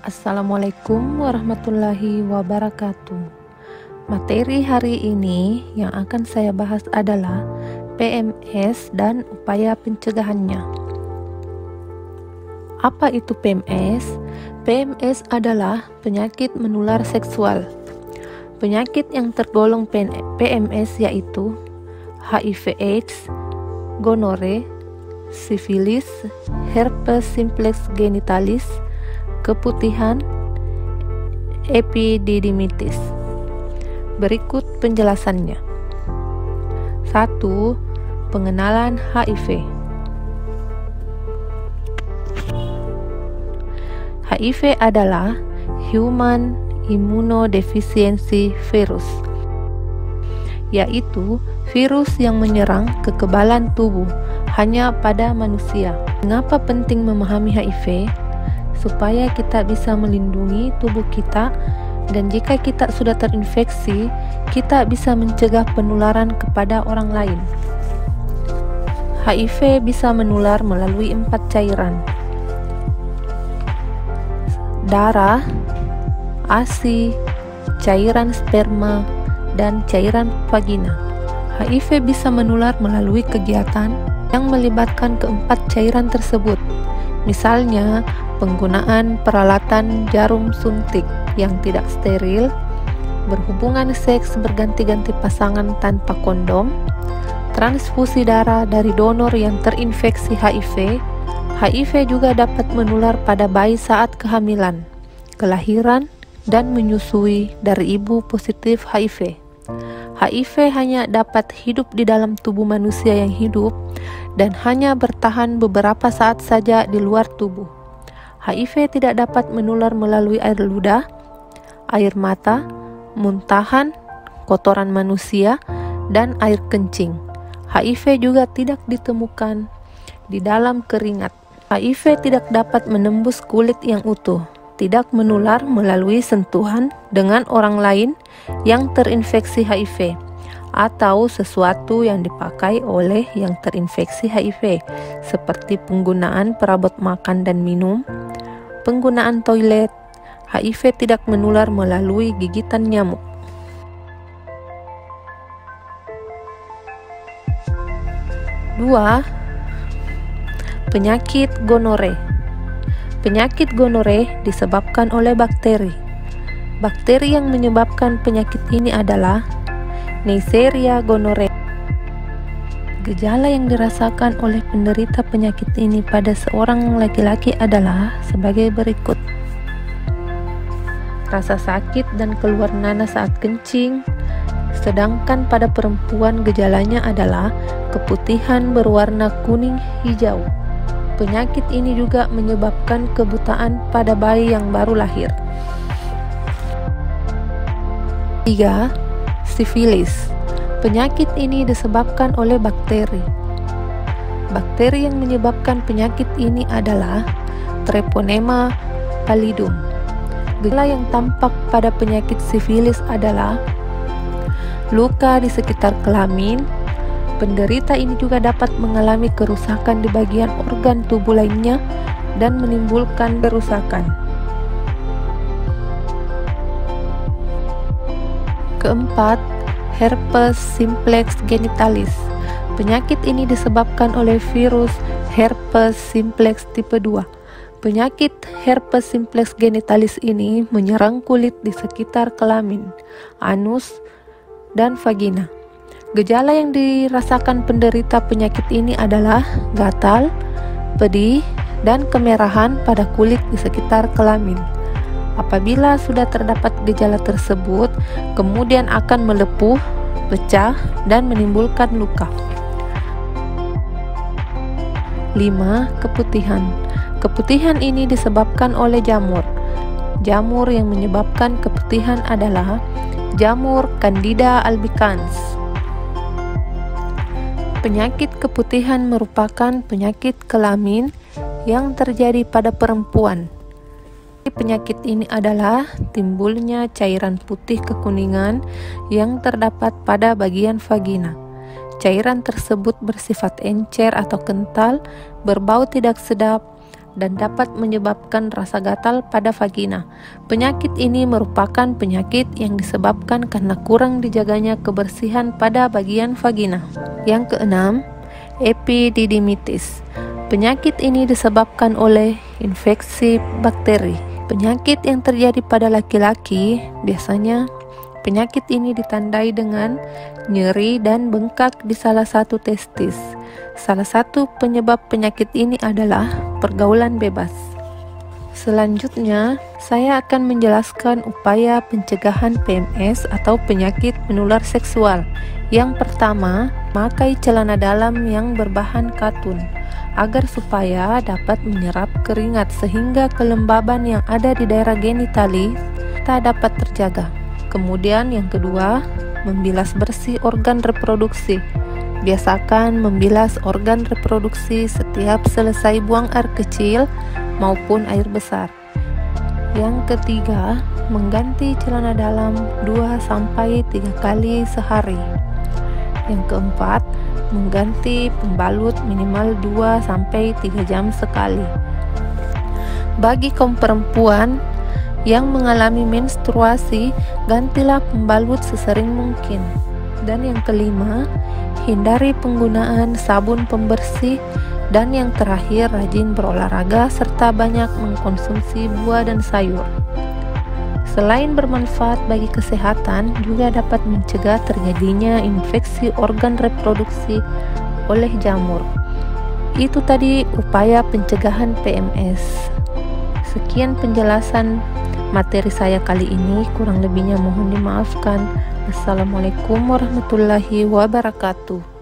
Assalamualaikum warahmatullahi wabarakatuh. Materi hari ini yang akan saya bahas adalah PMS dan upaya pencegahannya. Apa itu PMS? PMS adalah penyakit menular seksual. Penyakit yang tergolong PMS yaitu HIV/AIDS, gonore, sifilis, herpes simplex genitalis, keputihan, epididymitis. Berikut penjelasannya. 1. Pengenalan HIV. HIV adalah Human Immunodeficiency Virus, yaitu virus yang menyerang kekebalan tubuh hanya pada manusia. Mengapa penting memahami HIV? Supaya kita bisa melindungi tubuh kita, dan jika kita sudah terinfeksi, kita bisa mencegah penularan kepada orang lain. HIV bisa menular melalui 4 cairan: darah, ASI, cairan sperma, dan cairan vagina. HIV bisa menular melalui kegiatan yang melibatkan keempat cairan tersebut. Misalnya, penggunaan peralatan jarum suntik yang tidak steril, berhubungan seks berganti-ganti pasangan tanpa kondom, transfusi darah dari donor yang terinfeksi HIV. HIV juga dapat menular pada bayi saat kehamilan, kelahiran, dan menyusui dari ibu positif HIV. HIV hanya dapat hidup di dalam tubuh manusia yang hidup dan hanya bertahan beberapa saat saja di luar tubuh. HIV tidak dapat menular melalui air ludah, air mata, muntahan, kotoran manusia, dan air kencing. HIV juga tidak ditemukan di dalam keringat. HIV tidak dapat menembus kulit yang utuh, tidak menular melalui sentuhan dengan orang lain yang terinfeksi HIV, atau sesuatu yang dipakai oleh yang terinfeksi HIV, seperti penggunaan perabot makan dan minum, penggunaan toilet. HIV tidak menular melalui gigitan nyamuk. Dua, penyakit gonore. Penyakit gonore disebabkan oleh bakteri. Bakteri yang menyebabkan penyakit ini adalah Neisseria gonorrhoeae. Gejala yang dirasakan oleh penderita penyakit ini pada seorang laki-laki adalah sebagai berikut: rasa sakit dan keluar nanas saat kencing, sedangkan pada perempuan gejalanya adalah keputihan berwarna kuning hijau. Penyakit ini juga menyebabkan kebutaan pada bayi yang baru lahir. 3. Sifilis. Penyakit ini disebabkan oleh bakteri. Bakteri yang menyebabkan penyakit ini adalah Treponema pallidum. Gejala yang tampak pada penyakit sifilis adalah luka di sekitar kelamin. Penderita ini juga dapat mengalami kerusakan di bagian organ tubuh lainnya dan menimbulkan kerusakan. Keempat, herpes simplex genitalis. Penyakit ini disebabkan oleh virus herpes simplex tipe 2. Penyakit herpes simplex genitalis ini menyerang kulit di sekitar kelamin, anus, dan vagina. Gejala yang dirasakan penderita penyakit ini adalah gatal, pedih, dan kemerahan pada kulit di sekitar kelamin. Apabila sudah terdapat gejala tersebut, kemudian akan melepuh, pecah, dan menimbulkan luka. 5. Keputihan. Keputihan ini disebabkan oleh jamur. Jamur yang menyebabkan keputihan adalah jamur Candida albicans. Penyakit keputihan merupakan penyakit kelamin yang terjadi pada perempuan. Penyakit ini adalah timbulnya cairan putih kekuningan yang terdapat pada bagian vagina. Cairan tersebut bersifat encer atau kental, berbau tidak sedap, dan dapat menyebabkan rasa gatal pada vagina. Penyakit ini merupakan penyakit yang disebabkan karena kurang dijaganya kebersihan pada bagian vagina. Yang keenam, epididymitis. Penyakit ini disebabkan oleh infeksi bakteri. Penyakit yang terjadi pada laki-laki biasanya penyakit ini ditandai dengan nyeri dan bengkak di salah satu testis. Salah satu penyebab penyakit ini adalah pergaulan bebas. Selanjutnya, saya akan menjelaskan upaya pencegahan PMS atau penyakit menular seksual. Yang pertama, pakai celana dalam yang berbahan katun agar supaya dapat menyerap keringat sehingga kelembaban yang ada di daerah genitali tak dapat terjaga. Kemudian yang kedua, membilas bersih organ reproduksi. Biasakan membilas organ reproduksi setiap selesai buang air kecil maupun air besar. Yang ketiga, mengganti celana dalam 2-3 kali sehari. Yang keempat, mengganti pembalut minimal 2-3 jam sekali. Bagi kaum perempuan yang mengalami menstruasi, gantilah pembalut sesering mungkin. Dan yang kelima, hindari penggunaan sabun pembersih. Dan yang terakhir, rajin berolahraga serta banyak mengkonsumsi buah dan sayur. Selain bermanfaat bagi kesehatan, juga dapat mencegah terjadinya infeksi organ reproduksi oleh jamur. Itu tadi upaya pencegahan PMS. Sekian penjelasan materi saya kali ini, kurang lebihnya mohon dimaafkan. Assalamualaikum warahmatullahi wabarakatuh.